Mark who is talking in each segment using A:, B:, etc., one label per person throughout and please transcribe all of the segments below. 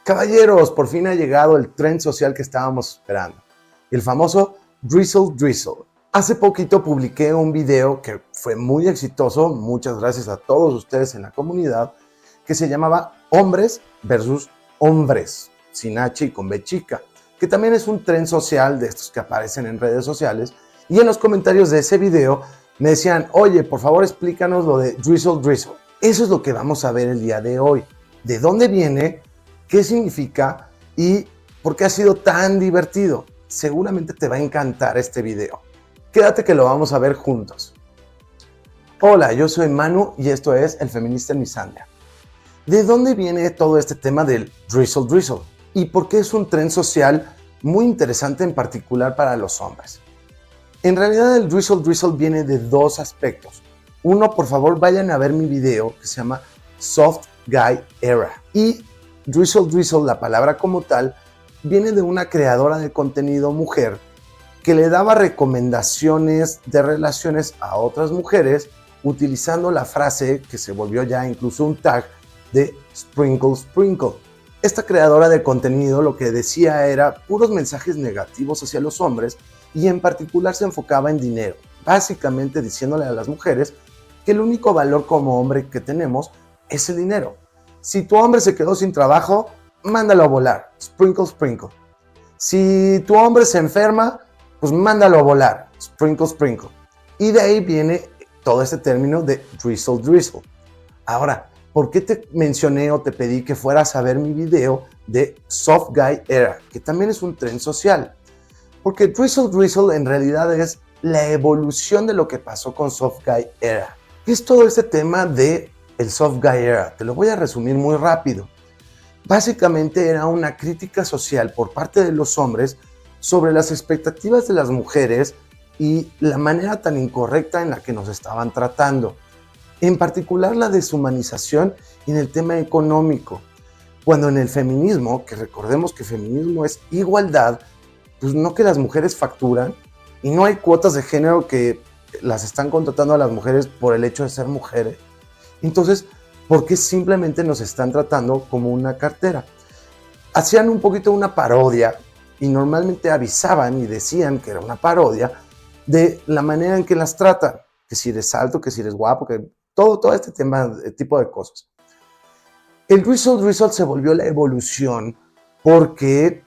A: Caballeros, por fin ha llegado el tren social que estábamos esperando, el famoso Drizzle Drizzle. Hace poquito publiqué un video que fue muy exitoso, muchas gracias a todos ustedes en la comunidad, que se llamaba Hombres versus Hombres, sin H y con B chica, que también es un tren social de estos que aparecen en redes sociales, y en los comentarios de ese video me decían, oye, por favor explícanos lo de Drizzle Drizzle. Eso es lo que vamos a ver el día de hoy. ¿De dónde viene? ¿Qué significa? ¿Y por qué ha sido tan divertido? Seguramente te va a encantar este video. Quédate que lo vamos a ver juntos. Hola, yo soy Manu y esto es El Feminista en Misandria. ¿De dónde viene todo este tema del Drizzle Drizzle? ¿Y por qué es un tren social muy interesante en particular para los hombres? En realidad el Drizzle Drizzle viene de dos aspectos. Uno, por favor, vayan a ver mi video que se llama Soft Guy Era. Y Drizzle Drizzle, la palabra como tal, viene de una creadora de contenido mujer que le daba recomendaciones de relaciones a otras mujeres utilizando la frase que se volvió ya incluso un tag de Sprinkle Sprinkle. Esta creadora de contenido lo que decía era puros mensajes negativos hacia los hombres y en particular se enfocaba en dinero, básicamente diciéndole a las mujeres que el único valor como hombre que tenemos es el dinero. Si tu hombre se quedó sin trabajo, mándalo a volar, Sprinkle Sprinkle. Si tu hombre se enferma, pues mándalo a volar, Sprinkle Sprinkle. Y de ahí viene todo este término de Drizzle Drizzle. Ahora, ¿por qué te mencioné o te pedí que fueras a ver mi video de Soft Guy Era, que también es un tren social? Porque Drizzle Drizzle en realidad es la evolución de lo que pasó con Soft Guy Era. ¿Qué es todo este tema de el Soft Guy Era? Te lo voy a resumir muy rápido. Básicamente era una crítica social por parte de los hombres sobre las expectativas de las mujeres y la manera tan incorrecta en la que nos estaban tratando. En particular la deshumanización en el tema económico. Cuando en el feminismo, que recordemos que feminismo es igualdad, pues no que las mujeres facturan y no hay cuotas de género que las están contratando a las mujeres por el hecho de ser mujeres. Entonces, ¿por qué simplemente nos están tratando como una cartera? Hacían un poquito una parodia y normalmente avisaban y decían que era una parodia de la manera en que las tratan, que si eres alto, que si eres guapo, que todo este tipo de cosas. El Drizzle Drizzle se volvió la evolución porque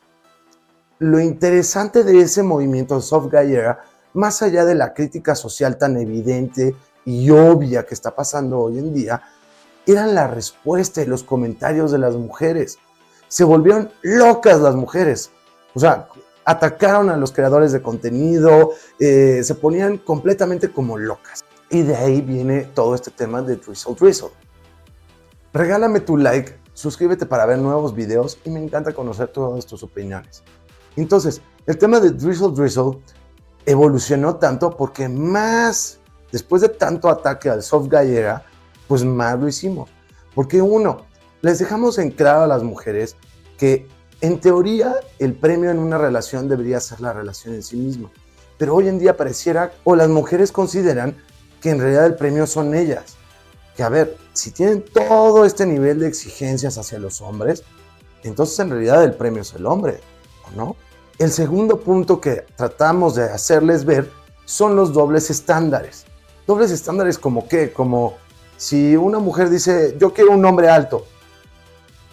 A: lo interesante de ese movimiento Soft Guy Era, más allá de la crítica social tan evidente y obvia que está pasando hoy en día, eran la respuesta y los comentarios de las mujeres. Se volvieron locas las mujeres. O sea, atacaron a los creadores de contenido, se ponían completamente como locas. Y de ahí viene todo este tema de Drizzle Drizzle. Regálame tu like, suscríbete para ver nuevos videos y me encanta conocer todas tus opiniones. Entonces, el tema de Drizzle Drizzle evolucionó tanto porque más, después de tanto ataque al Soft Guy Era, pues más lo hicimos. Porque uno, les dejamos en claro a las mujeres que en teoría el premio en una relación debería ser la relación en sí misma. Pero hoy en día pareciera, o las mujeres consideran que en realidad el premio son ellas. Que a ver, si tienen todo este nivel de exigencias hacia los hombres, entonces en realidad el premio es el hombre, ¿o no? El segundo punto que tratamos de hacerles ver son los dobles estándares. Dobles estándares como qué, como si una mujer dice, yo quiero un hombre alto.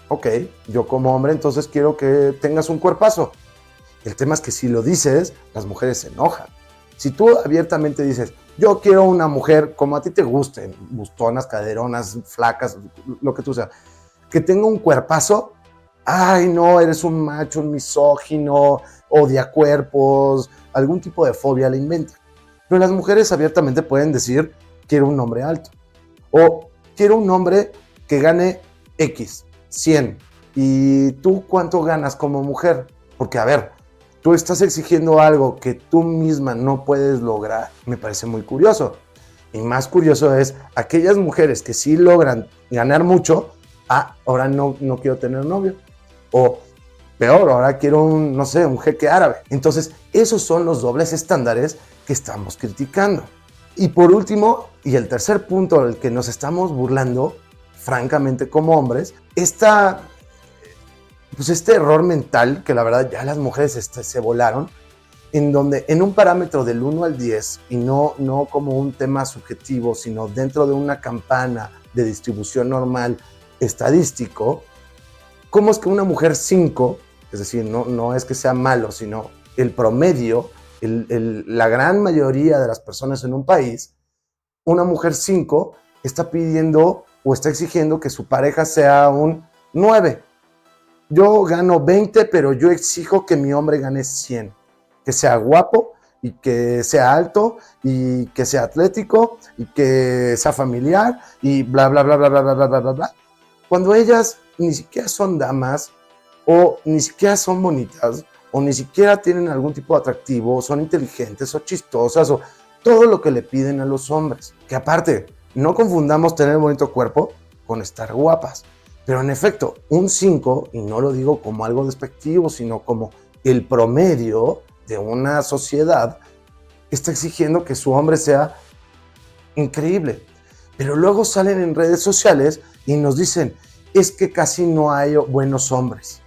A: Ok, yo como hombre entonces quiero que tengas un cuerpazo. El tema es que si lo dices, las mujeres se enojan. Si tú abiertamente dices, yo quiero una mujer como a ti te gusten, bustonas, caderonas, flacas, lo que tú seas, que tenga un cuerpazo, ay no, eres un macho, un misógino, odia cuerpos, algún tipo de fobia le inventan. Pero las mujeres abiertamente pueden decir, quiero un hombre alto. O quiero un hombre que gane X, 100. ¿Y tú cuánto ganas como mujer? Porque a ver, tú estás exigiendo algo que tú misma no puedes lograr. Me parece muy curioso. Y más curioso es aquellas mujeres que sí logran ganar mucho, ahora no quiero tener novio. O peor, ahora quiero un jeque árabe. Entonces, esos son los dobles estándares que estamos criticando. Y por último, y el tercer punto del que nos estamos burlando, francamente como hombres, pues este error mental, que la verdad ya las mujeres se volaron, en donde en un parámetro del 1 al 10, y no como un tema subjetivo, sino dentro de una campana de distribución normal estadístico, ¿cómo es que una mujer 5, es decir, no es que sea malo, sino el promedio, la gran mayoría de las personas en un país, una mujer 5 está pidiendo o está exigiendo que su pareja sea un 9? Yo gano 20, pero yo exijo que mi hombre gane 100. Que sea guapo y que sea alto y que sea atlético y que sea familiar y bla, bla, bla, bla, bla, bla, bla, bla, bla, bla. Cuando ellas ni siquiera son damas o ni siquiera son bonitas o ni siquiera tienen algún tipo de atractivo, o son inteligentes o chistosas o todo lo que le piden a los hombres. Que aparte, no confundamos tener bonito cuerpo con estar guapas. Pero en efecto, un 5, y no lo digo como algo despectivo, sino como el promedio de una sociedad, está exigiendo que su hombre sea increíble. Pero luego salen en redes sociales y nos dicen, es que casi no hay buenos hombres.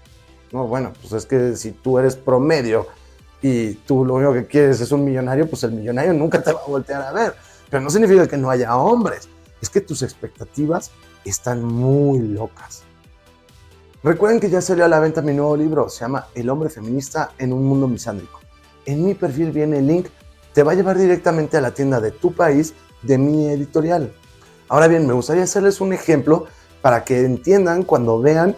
A: No, bueno, pues es que si tú eres promedio y tú lo único que quieres es un millonario, pues el millonario nunca te va a voltear a ver. Pero no significa que no haya hombres. Es que tus expectativas están muy locas. Recuerden que ya salió a la venta mi nuevo libro, se llama El hombre feminista en un mundo misándrico. En mi perfil viene el link, te va a llevar directamente a la tienda de tu país de mi editorial. Ahora bien, me gustaría hacerles un ejemplo para que entiendan cuando vean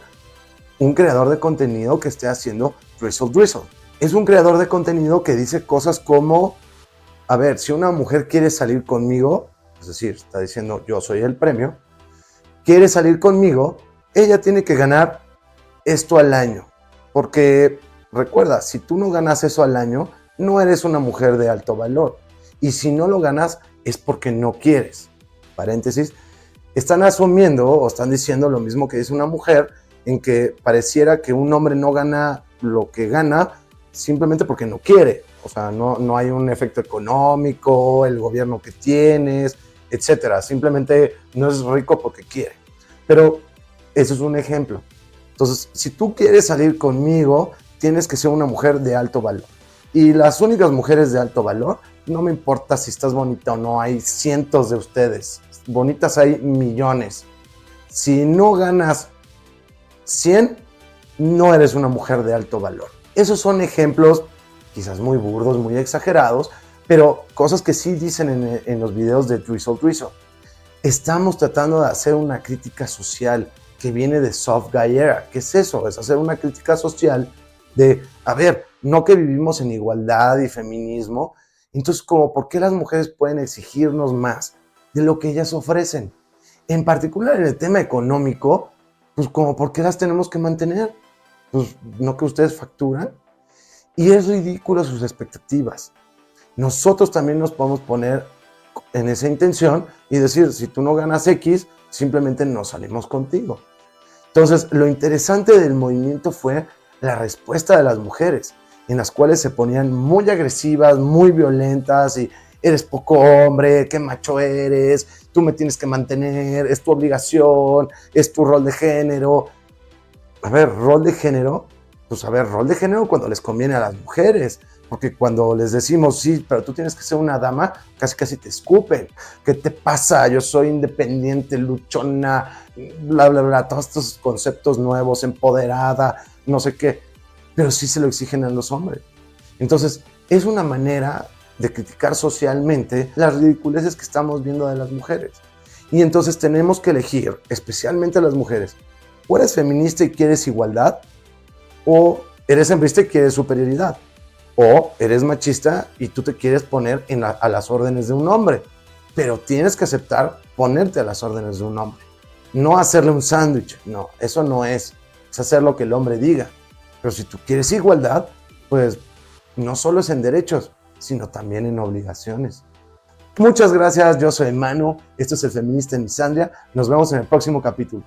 A: un creador de contenido que esté haciendo Drizzle Drizzle. Es un creador de contenido que dice cosas como, a ver, si una mujer quiere salir conmigo, es decir, está diciendo yo soy el premio, quiere salir conmigo, ella tiene que ganar esto al año. Porque recuerda, si tú no ganas eso al año, no eres una mujer de alto valor. Y si no lo ganas es porque no quieres. Paréntesis, están asumiendo o están diciendo lo mismo que dice una mujer, en que pareciera que un hombre no gana lo que gana simplemente porque no quiere. O sea, no hay un efecto económico, el gobierno que tienes, etcétera. Simplemente no es rico porque quiere. Pero eso es un ejemplo. Entonces, si tú quieres salir conmigo, tienes que ser una mujer de alto valor. Y las únicas mujeres de alto valor, no me importa si estás bonita o no, hay cientos de ustedes. Bonitas hay millones. Si no ganas 100, no eres una mujer de alto valor. Esos son ejemplos quizás muy burdos, muy exagerados, pero cosas que sí dicen en los videos de Drizzle Drizzle. Estamos tratando de hacer una crítica social que viene de Soft Guy Era. ¿Qué es eso? Es hacer una crítica social de, a ver, no que vivimos en igualdad y feminismo, entonces como ¿por qué las mujeres pueden exigirnos más de lo que ellas ofrecen? En particular en el tema económico, pues como ¿por qué las tenemos que mantener? Pues no que ustedes facturan. Y es ridículo sus expectativas. Nosotros también nos podemos poner en esa intención y decir, si tú no ganas X, simplemente no salimos contigo. Entonces, lo interesante del movimiento fue la respuesta de las mujeres, en las cuales se ponían muy agresivas, muy violentas y eres poco hombre, qué macho eres, tú me tienes que mantener, es tu obligación, es tu rol de género. A ver, rol de género, pues a ver, rol de género cuando les conviene a las mujeres, porque cuando les decimos, sí, pero tú tienes que ser una dama, casi te escupen. ¿Qué te pasa? Yo soy independiente, luchona, bla, bla, bla, todos estos conceptos nuevos, empoderada, no sé qué, pero sí se lo exigen a los hombres. Entonces, es una manera de criticar socialmente las ridiculeces que estamos viendo de las mujeres. Y entonces tenemos que elegir, especialmente las mujeres, o eres feminista y quieres igualdad, o eres sembrista y quieres superioridad, o eres machista y tú te quieres poner a las órdenes de un hombre, pero tienes que aceptar ponerte a las órdenes de un hombre, no hacerle un sándwich, no, eso no es hacer lo que el hombre diga. Pero si tú quieres igualdad, pues no solo es en derechos, sino también en obligaciones. Muchas gracias, yo soy Manu, esto es El Feminista en Misandria, nos vemos en el próximo capítulo.